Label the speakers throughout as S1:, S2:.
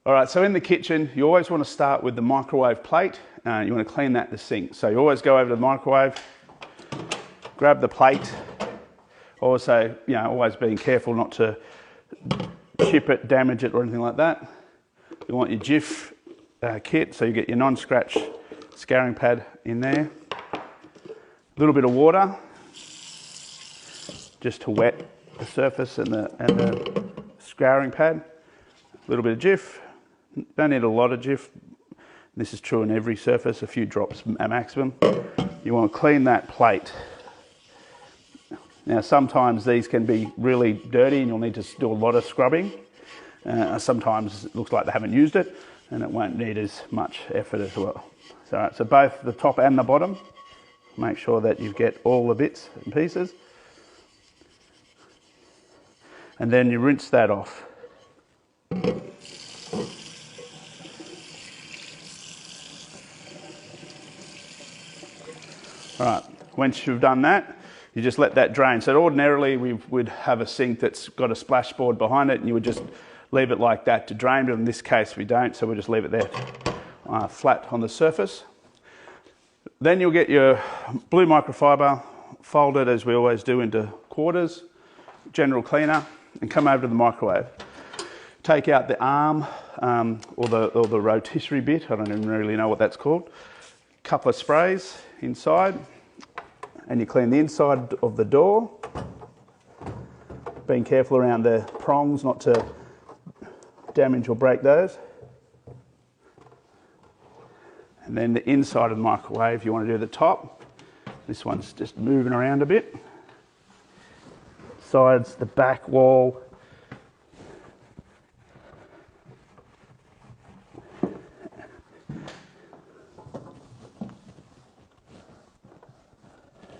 S1: All right, so in the kitchen, you always want to start with the microwave plate. You want to clean that in the sink. So you always go over to the microwave, grab the plate. Also, always being careful not to chip it, damage it, or anything like that. You want your Jif kit, so you get your non-scratch scouring pad in there. A little bit of water, just to wet the surface and the scouring pad. A little bit of Jif. Don't need a lot of Jif. This is true on every surface, a few drops at maximum. You want to clean that plate. Now sometimes these can be really dirty and you'll need to do a lot of scrubbing. Sometimes it looks like they haven't used it and it won't need as much effort as well. So both the top and the bottom, make sure that you get all the bits and pieces. And then you rinse that off. All right, once you've done that, you just let that drain. So ordinarily we would have a sink that's got a splashboard behind it and you would just leave it like that to drain, but in this case we don't, so we'll just leave it there flat on the surface. Then you'll get your blue microfiber, fold it as we always do into quarters, general cleaner, and come over to the microwave. Take out the arm or the rotisserie bit, I don't even really know what that's called. Couple of sprays inside, and you clean the inside of the door, being careful around the prongs not to damage or break those. And then the inside of the microwave, you want to do the top. This one's just moving around a bit. Sides, the back wall.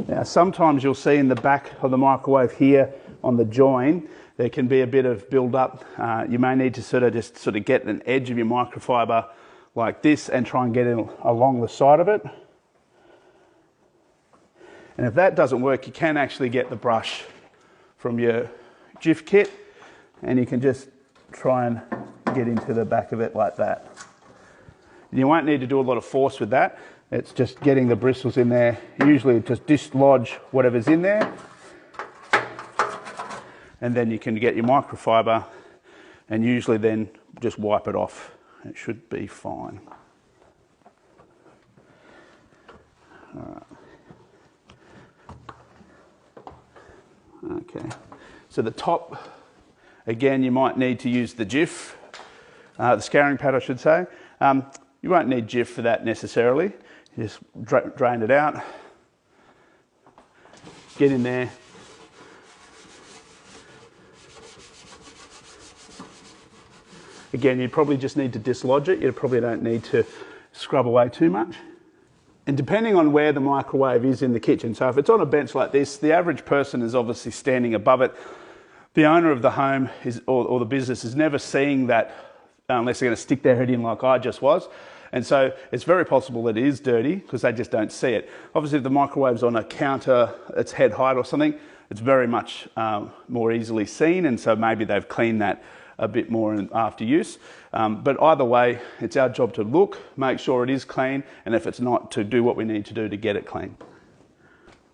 S1: Now sometimes you'll see in the back of the microwave here on the join, there can be a bit of build up. You may need to sort of get an edge of your microfiber like this and try and get it along the side of it. And if that doesn't work, you can actually get the brush from your Jif kit and you can just try and get into the back of it like that. And you won't need to do a lot of force with that. It's just getting the bristles in there. Usually just dislodge whatever's in there. And then you can get your microfiber and usually then just wipe it off. It should be fine. All right. Okay. So the top, again, you might need to use the Jif, the scouring pad I should say. You won't need Jif for that necessarily. You just drain it out, get in there. Again, you probably just need to dislodge it. You probably don't need to scrub away too much. And depending on where the microwave is in the kitchen, so if it's on a bench like this, the average person is obviously standing above it. The owner of the home or the business is never seeing that unless they're going to stick their head in like I just was. And so it's very possible that it is dirty because they just don't see it. Obviously, if the microwave's on a counter, it's head height or something, it's very much more easily seen. And so maybe they've cleaned that a bit more after use. But either way, it's our job to look, make sure it is clean, and if it's not, to do what we need to do to get it clean.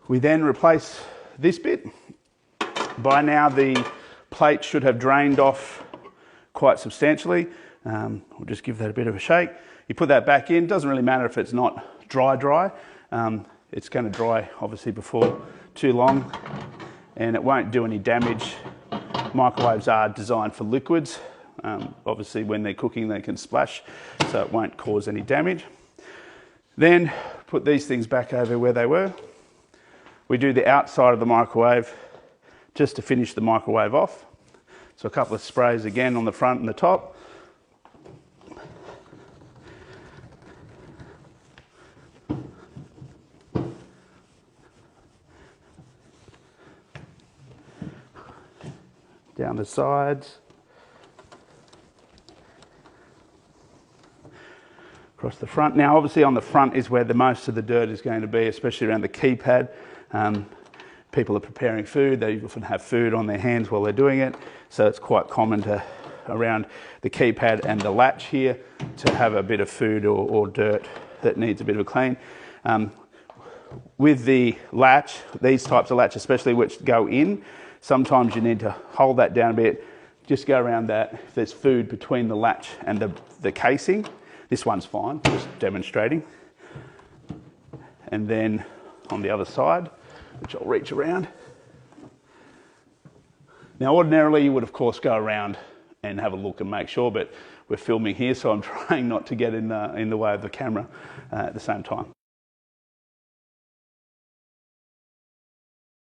S1: We then replace this bit. By now, the plate should have drained off quite substantially. We'll just give that a bit of a shake. You put that back in. Doesn't really matter if it's not dry. It's going to dry obviously before too long and it won't do any damage. Microwaves are designed for liquids. Obviously when they're cooking they can splash, so it won't cause any damage. Then put these things back over where they were. We do the outside of the microwave just to finish the microwave off. So a couple of sprays again on the front and the top. Down the sides, across the front. Now obviously on the front is where the most of the dirt is going to be, especially around the keypad. People are preparing food, they often have food on their hands while they're doing it, so it's quite common to around the keypad and the latch here to have a bit of food or dirt that needs a bit of a clean. With the latch, these types of latch especially which go in, sometimes you need to hold that down a bit, just go around that. If there's food between the latch and the casing, this one's fine, just demonstrating. And then on the other side, which I'll reach around. Now ordinarily you would of course go around and have a look and make sure, but we're filming here, so I'm trying not to get in the way of the camera at the same time.